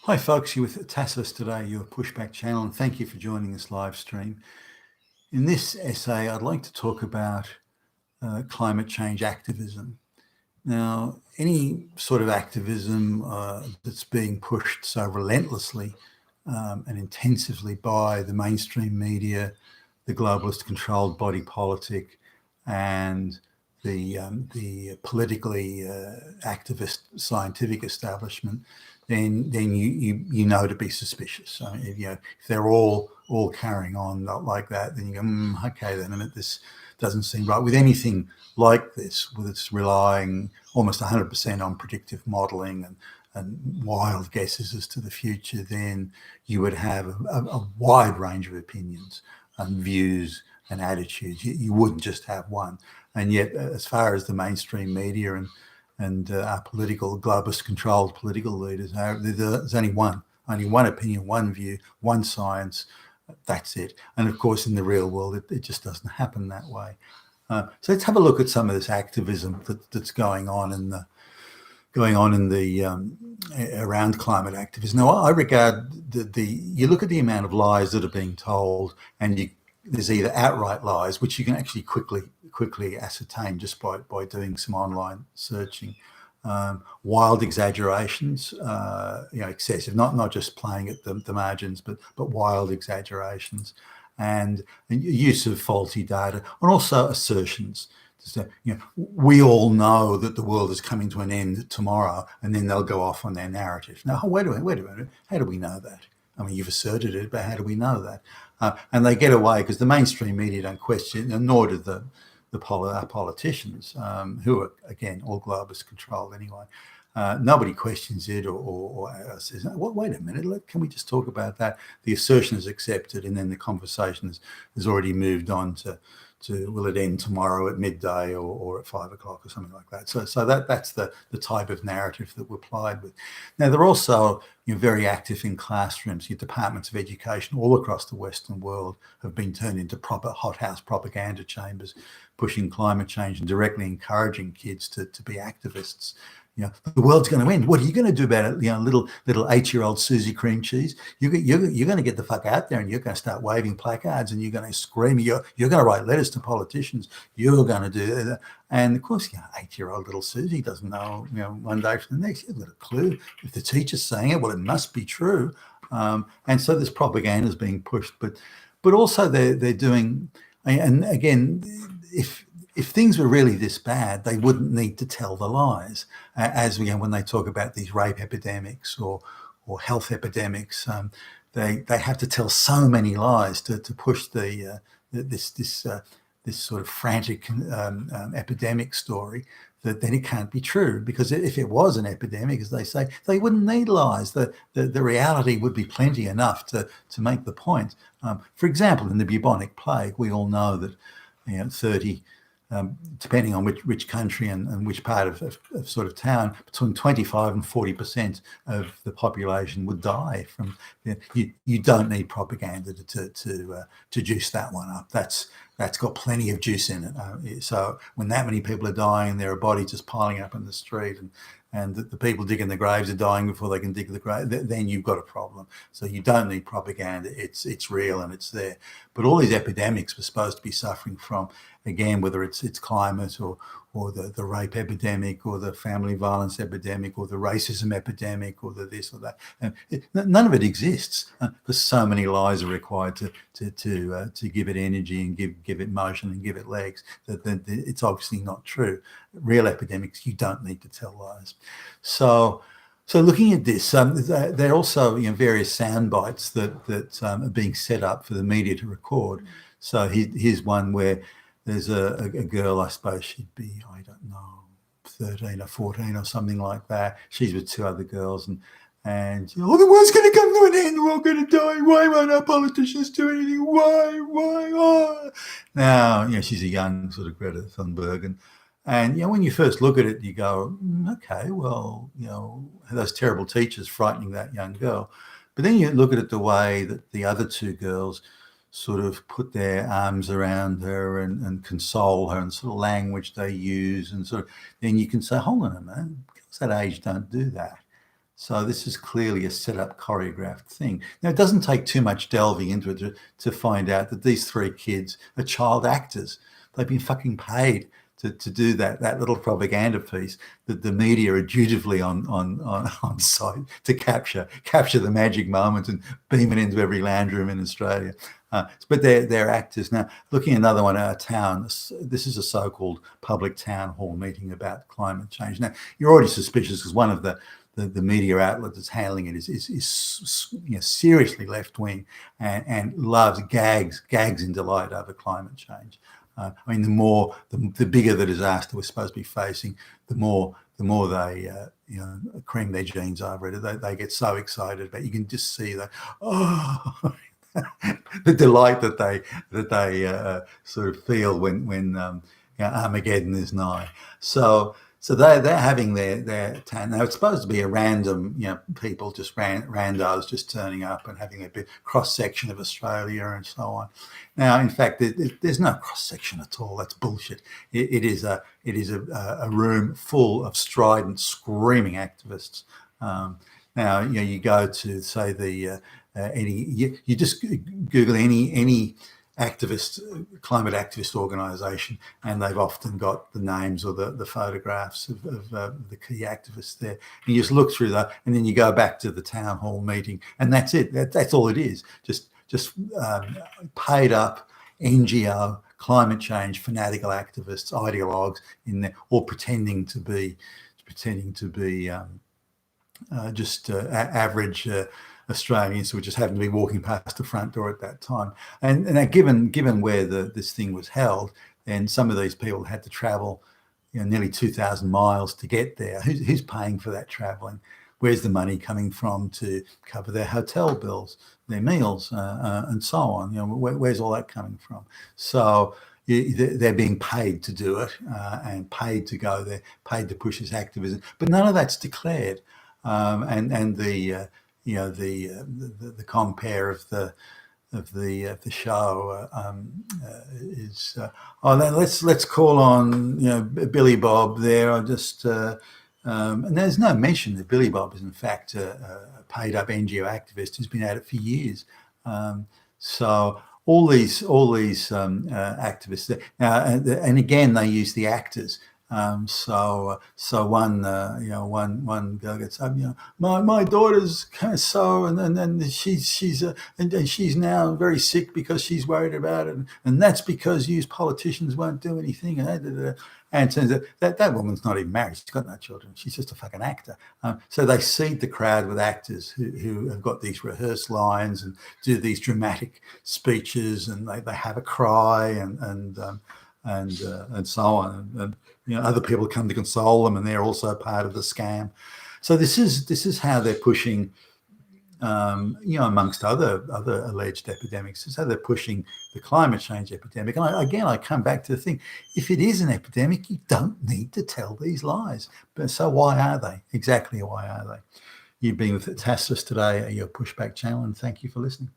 Hi folks, you're with Tassos today, your pushback channel, and thank you for joining this live stream. In this essay, I'd like to talk about climate change activism. Now, any sort of activism that's being pushed so relentlessly and intensively by the mainstream media, the globalist controlled body politic, and the politically activist scientific establishment, then you know to be suspicious. I mean, if they're all carrying on like that, then you go, okay, then this doesn't seem right. With anything like this, with its relying almost 100% on predictive modelling and wild guesses as to the future, then you would have a wide range of opinions and views and attitudes. You wouldn't just have one. And yet, as far as the mainstream media and our political, globalist controlled political leaders, there's only one opinion, one view, one science. That's it. And of course, in the real world, it just doesn't happen that way. So let's have a look at some of this activism that's going on in the around climate activism. Now, I regard you look at the amount of lies that are being told, and there's either outright lies, which you can actually quickly ascertain just by doing some online searching, wild exaggerations, excessive, not just playing at the margins, but wild exaggerations, and use of faulty data, and also assertions. So, we all know that the world is coming to an end tomorrow, and then they'll go off on their narrative. Now, wait a minute. How do we know that? I mean, you've asserted it, but how do we know that? And they get away because the mainstream media don't question, and nor do our politicians, who are, again, all globalist controlled anyway. Nobody questions it or says, well, wait a minute, can we just talk about that? The assertion is accepted, and then the conversation has already moved on to will it end tomorrow at midday or at 5 o'clock or something like that. So that's the type of narrative that we're plied with. Now, they're also very active in classrooms. Your departments of education all across the Western world have been turned into proper hothouse propaganda chambers, pushing climate change and directly encouraging kids to be activists. The world's going to end. What are you going to do about it? Little 8-year-old Susie Cream Cheese. You're going to get the fuck out there, and you're going to start waving placards, and you're going to scream. You're going to write letters to politicians. You're going to do that. And of course, 8-year-old little Susie doesn't know. One day from the next, you've got a clue. If the teacher's saying it, well, it must be true. And so this propaganda is being pushed, but also they're doing. And again, if things were really this bad, they wouldn't need to tell the lies. As when they talk about these rape epidemics or health epidemics, they have to tell so many lies to push this sort of frantic epidemic story that then it can't be true. Because if it was an epidemic, as they say, they wouldn't need lies. The reality would be plenty enough to make the point. For example, in the bubonic plague, we all know that 30. Depending on which country and which part of sort of town, between 25 and 40% of the population would die from. You don't need propaganda to juice that one up. That's got plenty of juice in it. So when that many people are dying, and there are bodies just piling up in the street, and the people digging the graves are dying before they can dig the grave, then you've got a problem. So you don't need propaganda. It's real and it's there. But all these epidemics we're supposed to be suffering from, again, whether it's climate or the rape epidemic or the family violence epidemic or the racism epidemic or the this or that, and none of it exists because so many lies are required to give it energy and give it motion and give it legs that it's obviously not true. Real epidemics, you don't need to tell lies. So looking at this, there are also various sound bites that are being set up for the media to record. So here's one where there's a girl, I suppose she'd be, I don't know, 13 or 14 or something like that. She's with two other girls, and the world's going to come to an end. We're all going to die. Why won't our politicians do anything? Why? Oh. Now, she's a young sort of Greta Thunberg, and when you first look at it, you go, okay, well, those terrible teachers frightening that young girl. But then you look at it the way that the other two girls sort of put their arms around her and console her, and sort of language they use, and sort of then you can say, hold on a minute, girls that age don't do that. So this is clearly a set up, choreographed thing. Now, it doesn't take too much delving into it to find out that these three kids are child actors. They've been fucking paid to do that little propaganda piece that the media are dutifully on site to capture the magic moment and beam it into every lounge room in Australia. But they're actors. Now, looking at another one, our town, this is a so-called public town hall meeting about climate change. Now, you're already suspicious because one of the media outlet that's handling it is seriously left-wing and loves gags in delight over climate change. I mean, the bigger the disaster we're supposed to be facing, the more they cream their jeans over it. They get so excited, but you can just see that the delight that they sort of feel when Armageddon is nigh. So they're having their town. Now, it's supposed to be a random, people just randos just turning up and having a bit cross section of Australia and so on. Now, in fact, there's no cross section at all. That's bullshit. It is a room full of strident, screaming activists. Now, you go to say you just Google any climate activist organisation, and they've often got the names or the photographs of the key activists there. And you just look through that, and then you go back to the town hall meeting, and that's it. That's all it is. Just paid up NGO climate change fanatical activists, ideologues in there, all pretending to be average Australians who just happened to be walking past the front door at that time. And now, given where this thing was held, then some of these people had to travel, nearly 2,000 miles to get there. Who's paying for that travelling? Where's the money coming from to cover their hotel bills, their meals, and so on? Where's all that coming from? So they're being paid to do it and paid to go there, paid to push this activism, but none of that's declared. And the compare of the show is let's call on Billy Bob there. And there's no mention that Billy Bob is in fact a paid up NGO activist who's been at it for years. So all these activists now, and again they use the actors. So one girl gets up, my daughter's so, and then she's now very sick because she's worried about it, and that's because you politicians won't do anything. And it turns out that woman's not even married. She's got no children. She's just a fucking actor. So they seed the crowd with actors who have got these rehearsed lines and do these dramatic speeches, and they have a cry and so on. And other people come to console them, and they're also part of the scam. So this is how they're pushing. Amongst other alleged epidemics, is how they're pushing the climate change epidemic. And I come back to the thing: if it is an epidemic, you don't need to tell these lies. But so why are they? Exactly why are they? You've been with Tassus today, your Pushback channel, and thank you for listening.